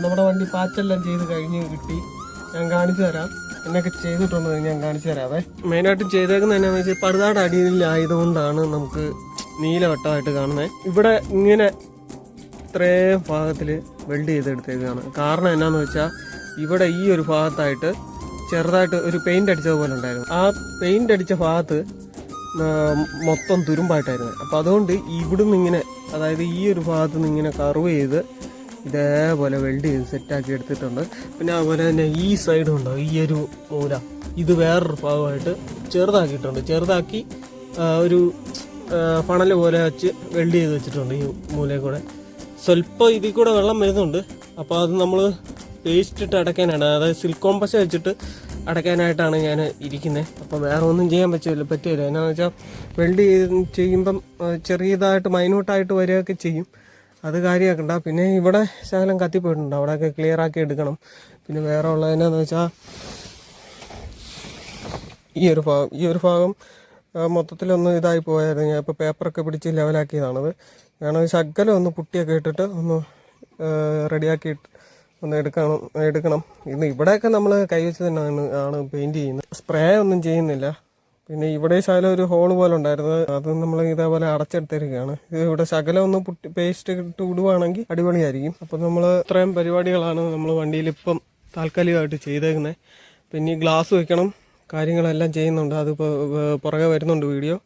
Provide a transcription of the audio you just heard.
നമ്മുടെ വണ്ടി പാച്ചെല്ലാം ചെയ്ത് കഴിഞ്ഞ് കിട്ടി. ഞാൻ കാണിച്ചു തരാം എന്നൊക്കെ ചെയ്തിട്ടുണ്ട്. ഞാൻ കാണിച്ചു തരാവേ. മെയിനായിട്ടും ചെയ്തേക്കുന്നത് എന്നാന്ന് വെച്ചാൽ പടുതാട് അടിയിലായതുകൊണ്ടാണ് നമുക്ക് നീലവട്ടമായിട്ട് കാണുന്നത്. ഇവിടെ ഇങ്ങനെ ഇത്രയും ഭാഗത്തിൽ വെൽഡ് ചെയ്തെടുത്തേക്കാണ്. കാരണം എന്നാന്ന് വെച്ചാൽ ഇവിടെ ഈ ഒരു ഭാഗത്തായിട്ട് ചെറുതായിട്ട് ഒരു പെയിന്റ് അടിച്ചതുപോലെ ഉണ്ടായിരുന്നു. ആ പെയിന്റ് അടിച്ച ഭാഗത്ത് മൊത്തം തുരുമ്പായിട്ടായിരുന്നു. അപ്പം അതുകൊണ്ട് ഇവിടുന്ന് ഇങ്ങനെ, അതായത് ഈ ഒരു ഭാഗത്ത് നിന്ന് ഇങ്ങനെ കർവ് ചെയ്ത് ഇതേപോലെ വെൽഡ് ചെയ്ത് സെറ്റാക്കി എടുത്തിട്ടുണ്ട്. പിന്നെ അതുപോലെ തന്നെ ഈ സൈഡും ഉണ്ടോ, ഈ ഒരു മൂല ഇത് വേറൊരു ഭാഗമായിട്ട് ചെറുതാക്കിയിട്ടുണ്ട്. ചെറുതാക്കി ഒരു ഫണൽ പോലെ വെച്ച് വെൽഡ് ചെയ്ത് വെച്ചിട്ടുണ്ട്. ഈ മൂലയിൽ കൂടെ സ്വല്പം ഇതിൽ കൂടെ വെള്ളം വരുന്നുണ്ട്. അപ്പോൾ അത് നമ്മൾ പേസ്റ്റ് ഇട്ട് അടയ്ക്കാനാണ്, അതായത് സിലിക്കോൺ പശ വെച്ചിട്ട് അടയ്ക്കാനായിട്ടാണ് ഞാൻ ഇരിക്കുന്നത്. അപ്പോൾ വേറെ ഒന്നും ചെയ്യാൻ പറ്റില്ല. എന്നാന്ന് വെച്ചാൽ വെൽഡ് ചെയ്യുമ്പം ചെറിയതായിട്ട് മൈന്യൂട്ടായിട്ട് വരികയൊക്കെ ചെയ്യും. അത് കാര്യമാക്കണ്ട. പിന്നെ ഇവിടെ ശകലം കത്തിപ്പോയിട്ടുണ്ട്, അവിടെയൊക്കെ ക്ലിയർ ആക്കി എടുക്കണം. പിന്നെ വേറെ ഉള്ളതെന്നാന്ന് വെച്ചാൽ ഈ ഒരു ഭാഗം മൊത്തത്തിലൊന്ന് ഇതായി പോയായിരുന്നു. ഞാൻ ഇപ്പോൾ പേപ്പറൊക്കെ പിടിച്ച് ലെവലാക്കിയതാണത്. വേണമെങ്കിൽ ശകലം ഒന്ന് പുട്ടിയൊക്കെ ഇട്ടിട്ട് ഒന്ന് റെഡിയാക്കി ഒന്ന് എടുക്കണം. ഇന്ന് ഇവിടെയൊക്കെ നമ്മൾ കൈവച്ച് തന്നെ ആണ് പെയിൻറ് ചെയ്യുന്നത്. സ്പ്രേ ഒന്നും ചെയ്യുന്നില്ല. പിന്നെ ഇവിടെ ശകലം ഒരു ഹോൾ പോലെ ഉണ്ടായിരുന്നത്, അത് നമ്മൾ ഇതേപോലെ അടച്ചെടുത്തിരിക്കുകയാണ്. ഇത് ഇവിടെ ശകലം ഒന്ന് പേസ്റ്റ് ഇട്ട് വിടുവാണെങ്കിൽ അടിപൊളിയായിരിക്കും. അപ്പം നമ്മൾ ഇത്രയും പരിപാടികളാണ് നമ്മൾ വണ്ടിയിൽ ഇപ്പം താൽക്കാലികമായിട്ട് ചെയ്തേക്കുന്നത്. പിന്നെ ഈ ഗ്ലാസ് വെക്കണം, കാര്യങ്ങളെല്ലാം ചെയ്യുന്നുണ്ട്. അത് പുറകെ വരുന്നുണ്ട് വീഡിയോ.